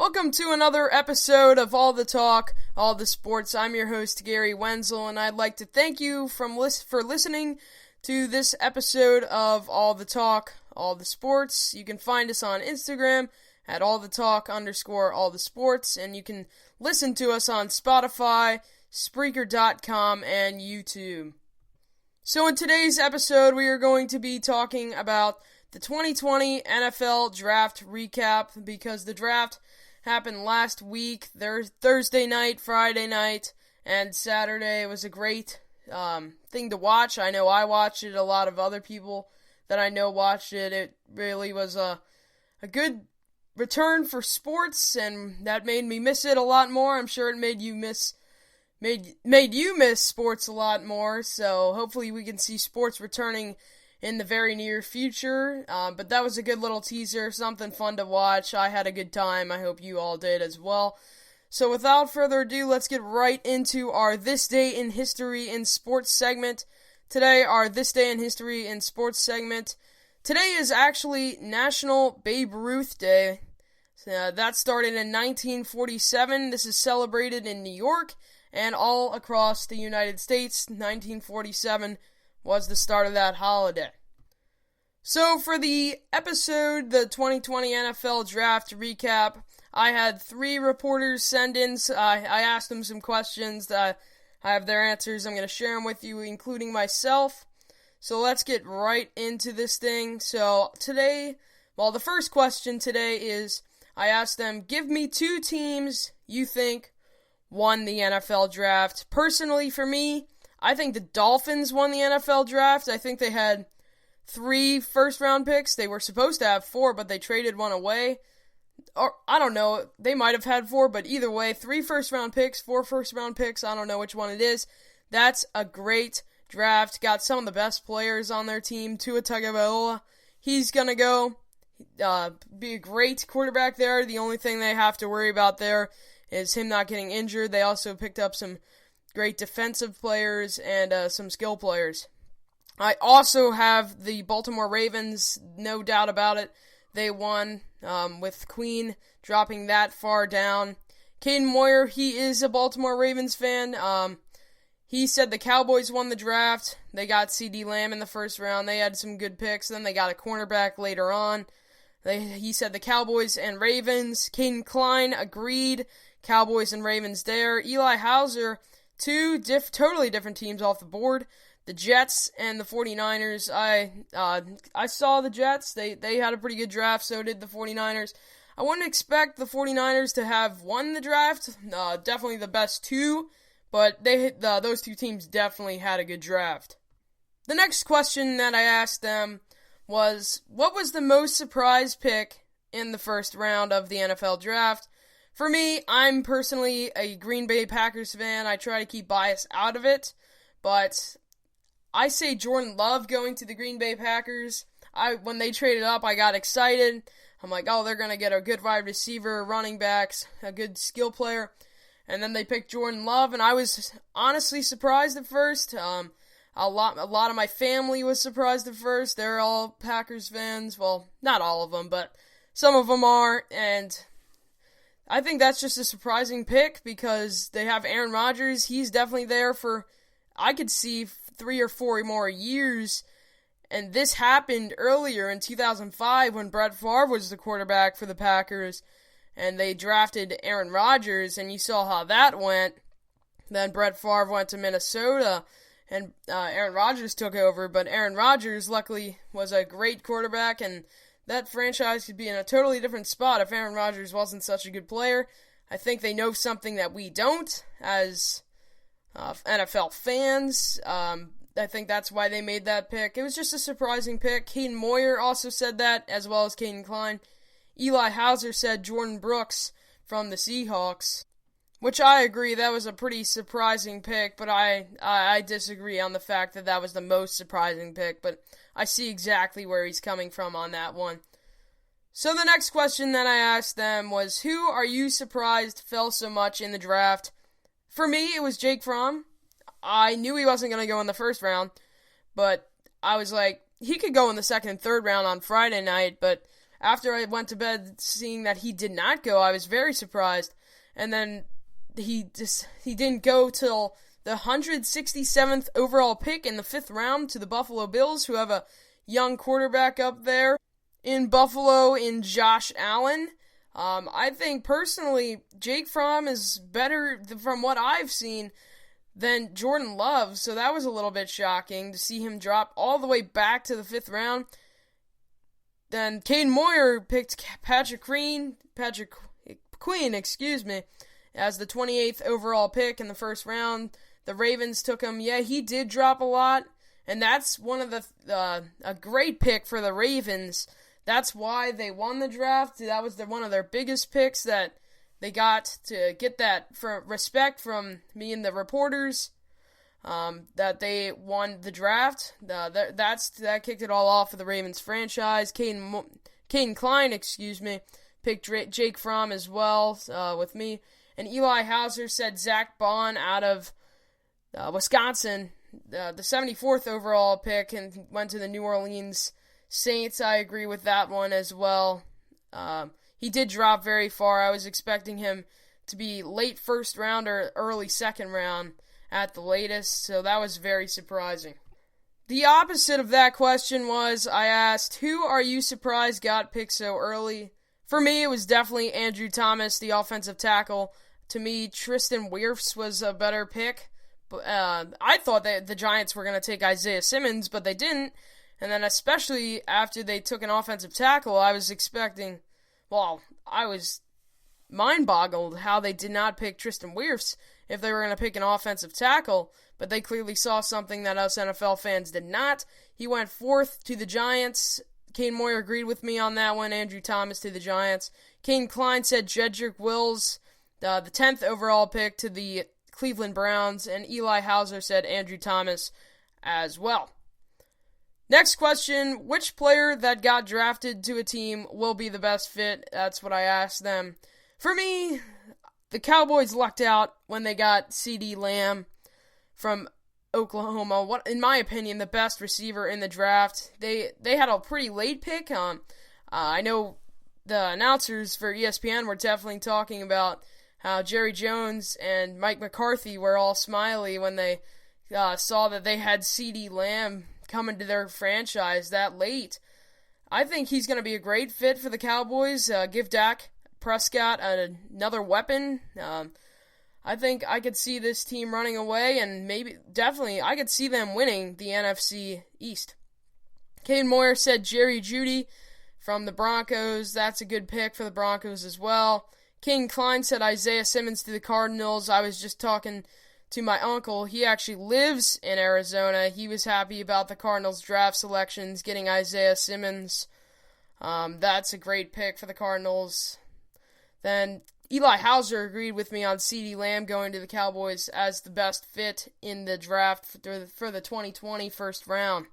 Welcome to another episode of All the Talk, All the Sports. I'm your host, Gary Wenzel, and I'd like to thank you for listening to this episode of All the Talk, All the Sports. You can find us on Instagram at allthetalk_allthesports, and you can listen to us on Spotify, Spreaker.com, and YouTube. So in today's episode, we are going to be talking about the 2020 NFL Draft Recap, because the draft happened last week, Thursday night, Friday night, and Saturday. It was a great thing to watch. I know I watched it. A lot of other people that I know watched it. It really was a good return for sports, and that made me miss it a lot more. I'm sure it made you miss sports a lot more. So hopefully we can see sports returning in the very near future, but that was a good little teaser, something fun to watch. I had a good time. I hope you all did as well. So without further ado, let's get right into our This Day in History in Sports segment. Today, our This Day in History in Sports segment. Today is actually National Babe Ruth Day. That started in 1947. This is celebrated in New York and all across the United States. 1947 was the start of that holiday. So for the episode, the 2020 NFL Draft Recap, I had 3 reporters send in. I asked them some questions. I have their answers. I'm going to share them with you, including myself. So let's get right into this thing. So today, the first question today is, I asked them, give me 2 teams you think won the NFL Draft. Personally, for me, I think the Dolphins won the NFL Draft. I think they had 3 first-round picks. They were supposed to have 4, but they traded one away. Or, I don't know, they might have had 4, but either way, 3 first-round picks, 4 first-round picks, I don't know which one it is. That's a great draft. Got some of the best players on their team. Tua Tagovailoa, he's going to go be a great quarterback there. The only thing they have to worry about there is him not getting injured. They also picked up some great defensive players and some skill players. I also have the Baltimore Ravens, no doubt about it. They won with Queen dropping that far down. Caden Moyer, he is a Baltimore Ravens fan. He said the Cowboys won the draft. They got CeeDee Lamb in the first round. They had some good picks. Then they got a cornerback later on. He said the Cowboys and Ravens. Caden Klein agreed. Cowboys and Ravens there. Eli Hauser, 2 totally different teams off the board. The Jets and the 49ers. I saw the Jets. They had a pretty good draft, so did the 49ers. I wouldn't expect the 49ers to have won the draft. Definitely the best 2, but those 2 teams definitely had a good draft. The next question that I asked them was, what was the most surprise pick in the first round of the NFL Draft? For me, I'm personally a Green Bay Packers fan. I try to keep bias out of it, but I say Jordan Love going to the Green Bay Packers. When they traded up, I got excited. I'm like, oh, they're going to get a good wide receiver, running backs, a good skill player. And then they picked Jordan Love, and I was honestly surprised at first. A lot of my family was surprised at first. They're all Packers fans. Well, not all of them, but some of them are, and I think that's just a surprising pick because they have Aaron Rodgers. He's definitely there for, I could see, 3 or 4 more years. And this happened earlier in 2005 when Brett Favre was the quarterback for the Packers. And they drafted Aaron Rodgers, and you saw how that went. Then Brett Favre went to Minnesota, and Aaron Rodgers took over. But Aaron Rodgers, luckily, was a great quarterback, and that franchise could be in a totally different spot if Aaron Rodgers wasn't such a good player. I think they know something that we don't as NFL fans. I think that's why they made that pick. It was just a surprising pick. Caden Moyer also said that, as well as Caden Klein. Eli Hauser said Jordan Brooks from the Seahawks, which I agree, that was a pretty surprising pick, but I disagree on the fact that that was the most surprising pick, but I see exactly where he's coming from on that one. So the next question that I asked them was, who are you surprised fell so much in the draft? For me, it was Jake Fromm. I knew he wasn't going to go in the first round, but I was like, he could go in the second and third round on Friday night, but after I went to bed seeing that he did not go, I was very surprised. And then he didn't go till the 167th overall pick in the 5th round to the Buffalo Bills, who have a young quarterback up there in Buffalo in Josh Allen. I think personally Jake Fromm is better from what I've seen than Jordan Love, so that was a little bit shocking to see him drop all the way back to the 5th round. Then Caden Moyer picked Patrick Queen, as the 28th overall pick in the 1st round. The Ravens took him. Yeah, he did drop a lot, and that's one of a great pick for the Ravens. That's why they won the draft. That was one of their biggest picks that they got to get that for respect from me and the reporters. That they won the draft. That kicked it all off for the Ravens franchise. Caden Klein, picked Jake Fromm as well with me. And Eli Hauser said Zach Bond out of Wisconsin, the 74th overall pick, and went to the New Orleans Saints. I agree with that one as well. He did drop very far. I was expecting him to be late 1st round or early 2nd round at the latest, so that was very surprising. The opposite of that question was, I asked, who are you surprised got picked so early? For me, it was definitely Andrew Thomas, the offensive tackle. To me, Tristan Wirfs was a better pick. I thought that the Giants were going to take Isaiah Simmons, but they didn't. And then especially after they took an offensive tackle, I was mind-boggled how they did not pick Tristan Wirfs if they were going to pick an offensive tackle, but they clearly saw something that us NFL fans did not. He went 4th to the Giants. Caden Moyer agreed with me on that one. Andrew Thomas to the Giants. Caden Klein said Jedrick Wills, the 10th overall pick to the Cleveland Browns, and Eli Hauser said Andrew Thomas as well. Next question, which player that got drafted to a team will be the best fit? That's what I asked them. For me, the Cowboys lucked out when they got CeeDee Lamb from Oklahoma. In my opinion, the best receiver in the draft. They had a pretty late pick. I know the announcers for ESPN were definitely talking about how Jerry Jones and Mike McCarthy were all smiley when they saw that they had CeeDee Lamb coming to their franchise that late. I think he's going to be a great fit for the Cowboys. Give Dak Prescott another weapon. I think I could see this team running away, and definitely I could see them winning the NFC East. Caden Moyer said Jerry Jeudy from the Broncos. That's a good pick for the Broncos as well. Caden Klein said Isaiah Simmons to the Cardinals. I was just talking to my uncle. He actually lives in Arizona. He was happy about the Cardinals draft selections, getting Isaiah Simmons. That's a great pick for the Cardinals. Then Eli Hauser agreed with me on CeeDee Lamb going to the Cowboys as the best fit in the draft for the 2020 first round.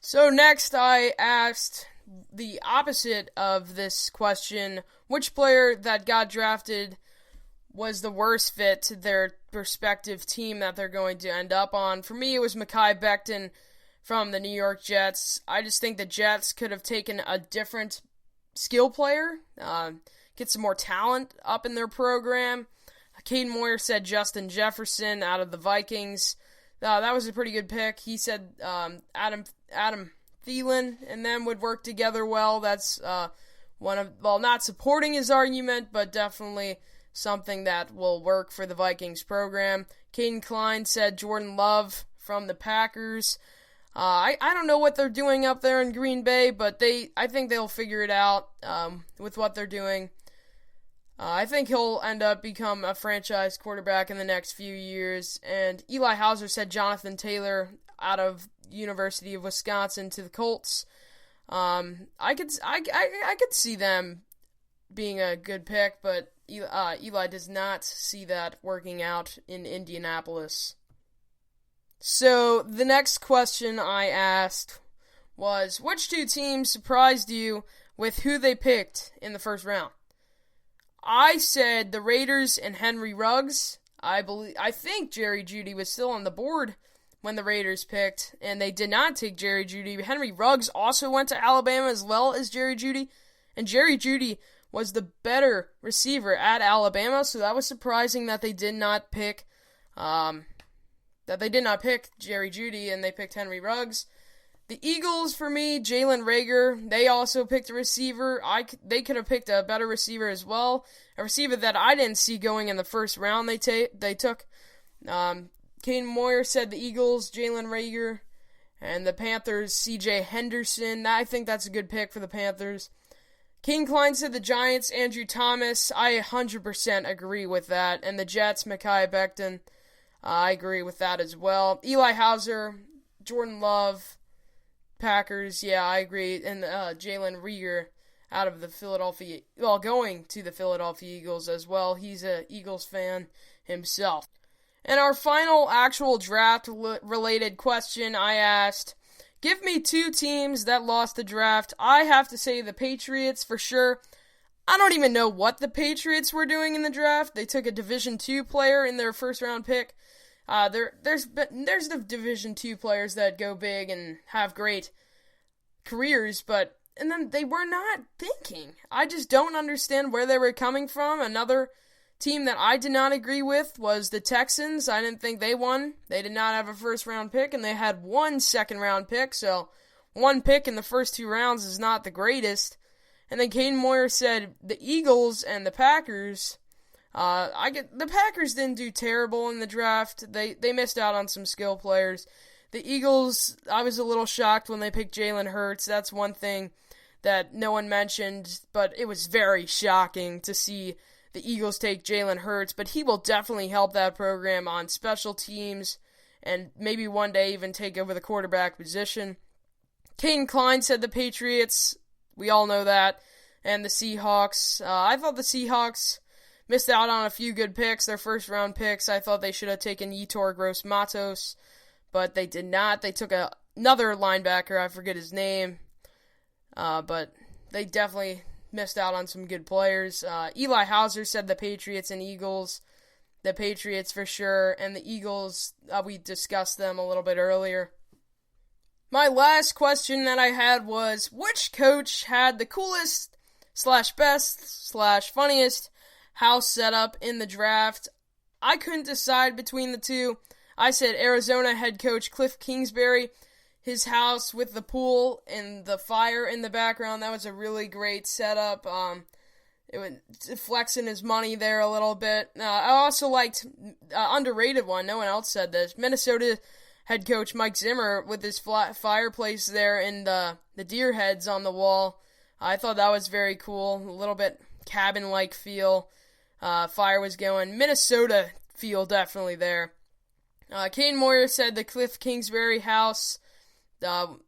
So next I asked the opposite of this question, which player that got drafted was the worst fit to their respective team that they're going to end up on. For me, it was Mekhi Becton from the New York Jets. I just think the Jets could have taken a different skill player, get some more talent up in their program. Caden Moyer said Justin Jefferson out of the Vikings. That was a pretty good pick. He said Adam Thielen and them would work together well. That's not supporting his argument, but definitely something that will work for the Vikings program. Caden Klein said Jordan Love from the Packers. I don't know what they're doing up there in Green Bay, but I think they'll figure it out with what they're doing. I think he'll end up become a franchise quarterback in the next few years. And Eli Hauser said Jonathan Taylor out of University of Wisconsin to the Colts. I could see them being a good pick, but Eli does not see that working out in Indianapolis. So the next question I asked was, which two teams surprised you with who they picked in the first round? I said the Raiders and Henry Ruggs. I think Jerry Jeudy was still on the board when the Raiders picked, and they did not take Jerry Jeudy. Henry Ruggs also went to Alabama as well as Jerry Jeudy. And Jerry Jeudy was the better receiver at Alabama, so that was surprising that they did not pick Jerry Jeudy and they picked Henry Ruggs. The Eagles, for me, Jalen Reagor, they also picked a receiver. They could have picked a better receiver as well. A receiver that I didn't see going in the first round they took. Caden Moyer said the Eagles, Jalen Reagor, and the Panthers, C.J. Henderson. I think that's a good pick for the Panthers. King Klein said the Giants, Andrew Thomas. I 100% agree with that. And the Jets, Mekhi Becton. I agree with that as well. Eli Hauser, Jordan Love, Packers. Yeah, I agree. And Jalen Reagor out of the going to the Philadelphia Eagles as well. He's an Eagles fan himself. And our final actual draft-related question I asked, give me 2 teams that lost the draft. I have to say the Patriots for sure. I don't even know what the Patriots were doing in the draft. They took a Division II player in their first-round pick. There's the Division II players that go big and have great careers, and then they were not thinking. I just don't understand where they were coming from. Another team that I did not agree with was the Texans. I didn't think they won. They did not have a first-round pick, and they had 1 second-round pick, so 1 pick in the first 2 rounds is not the greatest. And then Caden Moyer said the Eagles and the Packers. The Packers didn't do terrible in the draft. They missed out on some skill players. The Eagles, I was a little shocked when they picked Jalen Hurts. That's one thing that no one mentioned, but it was very shocking to see the Eagles take Jalen Hurts, but he will definitely help that program on special teams and maybe one day even take over the quarterback position. Caden Klein said the Patriots. We all know that. And the Seahawks. I thought the Seahawks missed out on a few good picks, their first-round picks. I thought they should have taken Yetur Gross-Matos, but they did not. They took another linebacker. I forget his name. But they definitely missed out on some good players. Eli Hauser said the Patriots and Eagles. The Patriots for sure. And the Eagles, we discussed them a little bit earlier. My last question that I had was, which coach had the coolest / best / funniest house setup in the draft? I couldn't decide between the two. I said Arizona head coach Cliff Kingsbury. His house with the pool and the fire in the background, that was a really great setup. It was flexing his money there a little bit. I also liked underrated one. No one else said this. Minnesota head coach Mike Zimmer with his fireplace there and the deer heads on the wall. I thought that was very cool. A little bit cabin-like feel. Fire was going. Minnesota feel definitely there. Caden Moyer said the Cliff Kingsbury house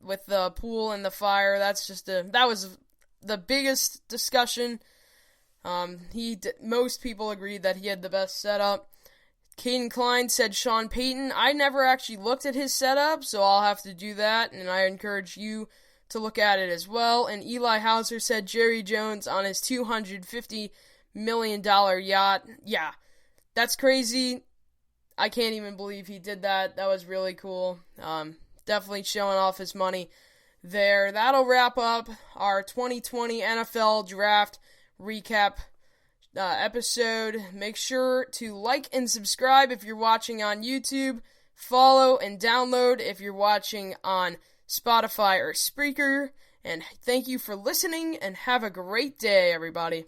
with the pool and the fire. That was the biggest discussion. Most people agreed that he had the best setup. Caden Klein said Sean Payton. I never actually looked at his setup, so I'll have to do that, and I encourage you to look at it as well. And Eli Hauser said Jerry Jones on his $250 million yacht. Yeah, that's crazy. I can't even believe he did that. That was really cool. Definitely showing off his money there. That'll wrap up our 2020 NFL Draft Recap episode. Make sure to like and subscribe if you're watching on YouTube. Follow and download if you're watching on Spotify or Spreaker. And thank you for listening, and have a great day, everybody.